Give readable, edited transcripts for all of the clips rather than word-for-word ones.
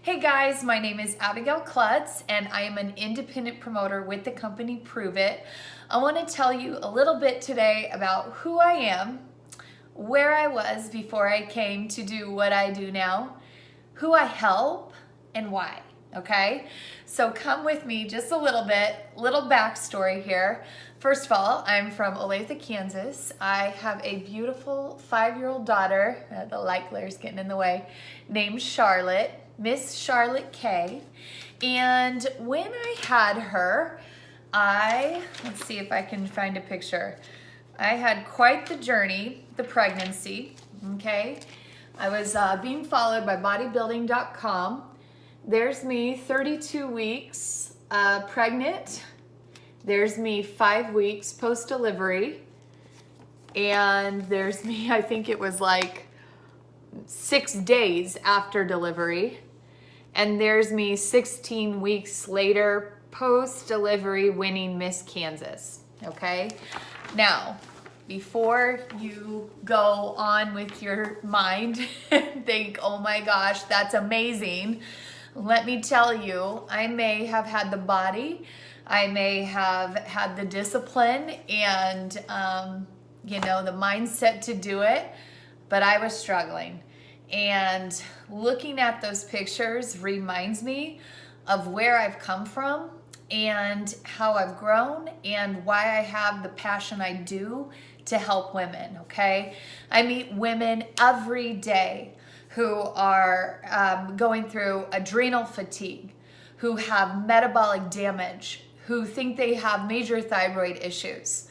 Hey guys, my name is AbbyKLIfe and I am an independent promoter with the company Prove It. I want to tell you a little bit today about who I am, where I was before I came to do what I do now, who I help, and why. Okay, so come with me just a little bit, little backstory here. First of all, I'm from Olathe, Kansas. I have a beautiful 5-year-old daughter, the light glare is getting in the way, named Charlotte, Miss Charlotte K. And when I had her, let's see if I can find a picture. I had quite the journey, the pregnancy, okay? I was being followed by bodybuilding.com. There's me 32 weeks pregnant. There's me 5 weeks post-delivery. And there's me, I think it was like 6 days after delivery. And there's me 16 weeks later post-delivery winning Miss Kansas, okay? Now, before you go on with your mind and think, oh my gosh, that's amazing, let me tell you, I may have had the body, I may have had the discipline and, the mindset to do it, but I was struggling. And looking at those pictures reminds me of where I've come from and how I've grown and why I have the passion I do to help women, okay? I meet women every day who are going through adrenal fatigue, who have metabolic damage, who think they have major thyroid issues.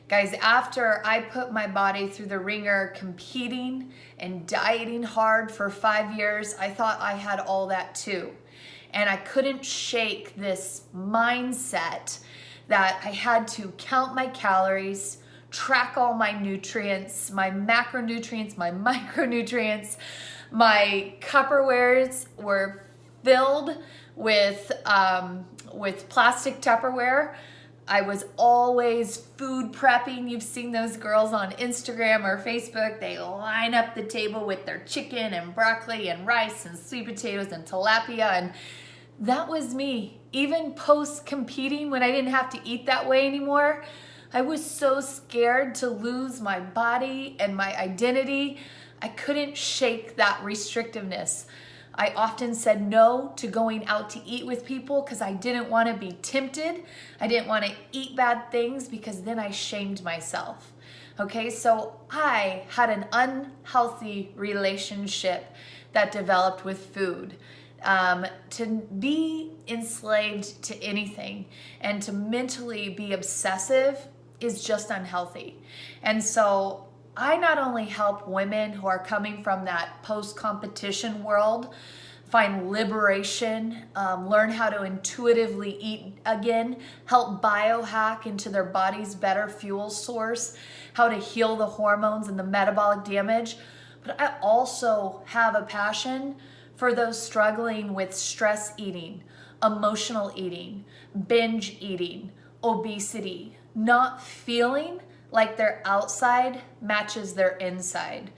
Guys, after I put my body through the ringer competing and dieting hard for 5 years, I thought I had all that too. And I couldn't shake this mindset that I had to count my calories, track all my nutrients, my macronutrients, my micronutrients. My Tupperwares were filled with plastic Tupperware. I was always food prepping. You've seen those girls on Instagram or Facebook. They line up the table with their chicken and broccoli and rice and sweet potatoes and tilapia. And that was me. Even post competing, when I didn't have to eat that way anymore, I was so scared to lose my body and my identity. I couldn't shake that restrictiveness. I often said no to going out to eat with people because I didn't want to be tempted. I didn't want to eat bad things because then I shamed myself. Okay, so I had an unhealthy relationship that developed with food. To be enslaved to anything and to mentally be obsessive is just unhealthy. And so I not only help women who are coming from that post-competition world find liberation, learn how to intuitively eat again, help biohack into their body's better fuel source, how to heal the hormones and the metabolic damage, but I also have a passion for those struggling with stress eating, emotional eating, binge eating, obesity, not feeling like their outside matches their inside.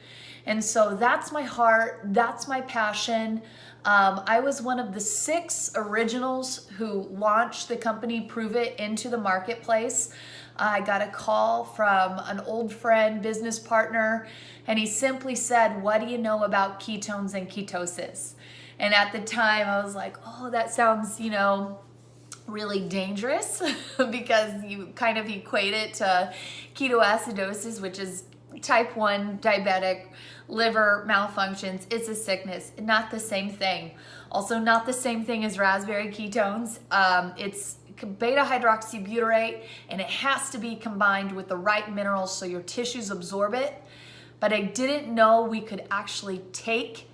And so that's my heart, that's my passion. I was one of the 6 originals who launched the company Prove It into the marketplace. I got a call from an old friend, business partner, and he simply said, "What do you know about ketones and ketosis?" And at the time I was like, oh, that sounds, really dangerous because you kind of equate it to ketoacidosis, which is type 1 diabetic liver malfunctions. It's a sickness, not the same thing. Also not the same thing as raspberry ketones. It's beta hydroxybutyrate and it has to be combined with the right minerals so your tissues absorb it. But I didn't know we could actually take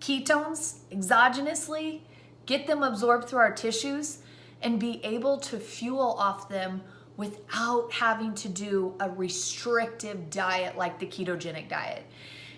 ketones exogenously, get them absorbed through our tissues, and be able to fuel off them without having to do a restrictive diet like the ketogenic diet.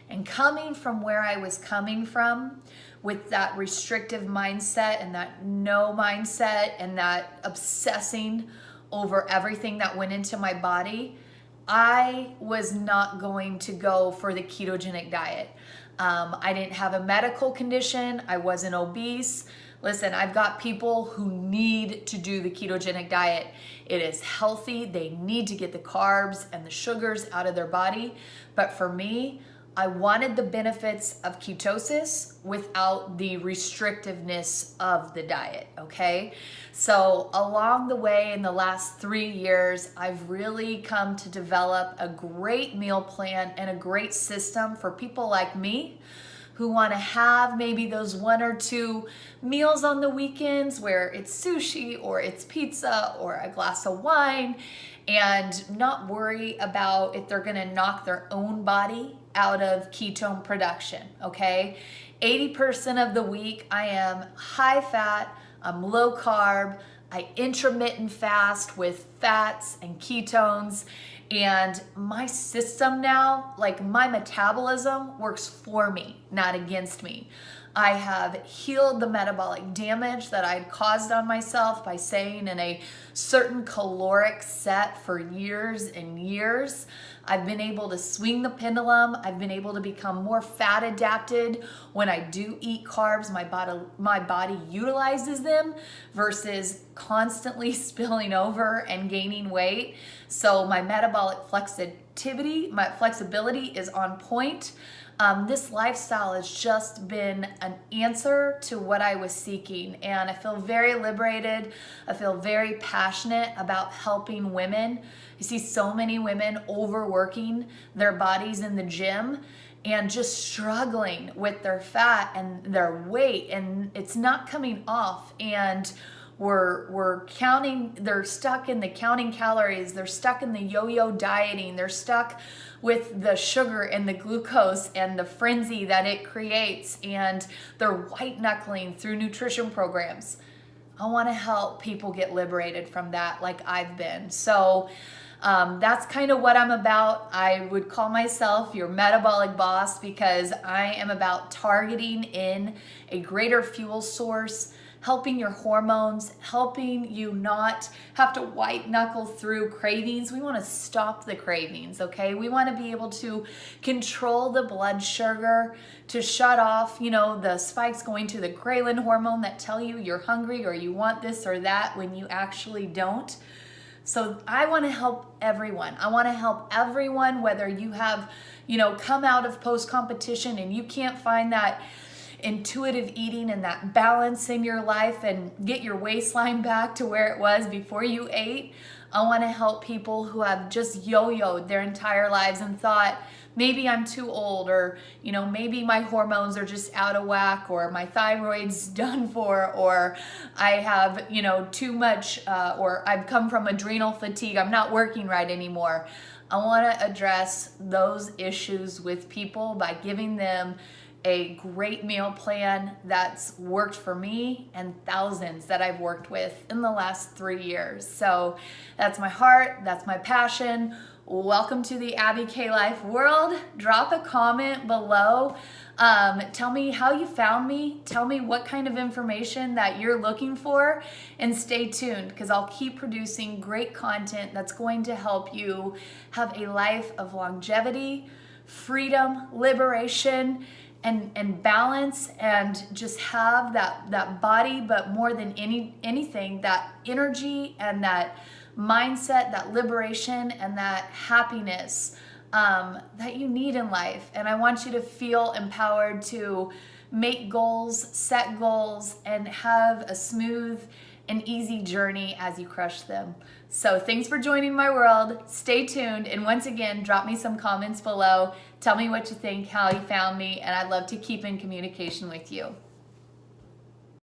And coming from where I was coming from with that restrictive mindset and that no mindset and that obsessing over everything that went into my body, I was not going to go for the ketogenic diet. I didn't have a medical condition. I wasn't obese. Listen, I've got people who need to do the ketogenic diet. It is healthy. They need to get the carbs and the sugars out of their body. But for me, I wanted the benefits of ketosis without the restrictiveness of the diet, okay? So along the way in the last 3 years, I've really come to develop a great meal plan and a great system for people like me who want to have maybe those 1 or 2 meals on the weekends where it's sushi or it's pizza or a glass of wine, and not worry about if they're going to knock their own body out of ketone production, okay? 80% of the week I am high fat, I'm low carb, I intermittent fast with fats and ketones, and my system now, like my metabolism works for me, not against me. I have healed the metabolic damage that I'd caused on myself by staying in a certain caloric set for years and years. I've been able to swing the pendulum. I've been able to become more fat adapted. When I do eat carbs, my body utilizes them versus constantly spilling over and gaining weight. So my metabolic flexibility is on point. This lifestyle has just been an answer to what I was seeking, and I feel very liberated. I feel very passionate about helping women. You see so many women overworking their bodies in the gym and just struggling with their fat and their weight, and it's not coming off. And we're counting, they're stuck in the counting calories, they're stuck in the yo-yo dieting, they're stuck with the sugar and the glucose and the frenzy that it creates, and they're white knuckling through nutrition programs. I want to help people get liberated from that like I've been. So that's kind of what I'm about. I would call myself your metabolic boss because I am about targeting in a greater fuel source, helping your hormones, helping you not have to white knuckle through cravings. We want to stop the cravings, okay? We want to be able to control the blood sugar, to shut off, the spikes going to the ghrelin hormone that tell you you're hungry or you want this or that when you actually don't. So I want to help everyone. I want to help everyone, whether you have, come out of post-competition and you can't find that intuitive eating and that balance in your life and get your waistline back to where it was before you ate. I want to help people who have just yo-yoed their entire lives and thought, maybe I'm too old, or maybe my hormones are just out of whack, or my thyroid's done for, or I have too much, or I've come from adrenal fatigue, I'm not working right anymore. I want to address those issues with people by giving them a great meal plan that's worked for me and thousands that I've worked with in the last 3 years. So that's my heart, that's my passion. Welcome to the AbbyKLIfe world. Drop a comment below. Tell me how you found me. Tell me what kind of information that you're looking for, and stay tuned because I'll keep producing great content that's going to help you have a life of longevity, freedom, liberation, and balance, and just have that body, but more than anything, that energy and that mindset, that liberation and that happiness that you need in life. And I want you to feel empowered to make goals, set goals, and have a smooth and easy journey as you crush them. So thanks for joining my world. Stay tuned, and once again, drop me some comments below. Tell me what you think, how you found me, and I'd love to keep in communication with you.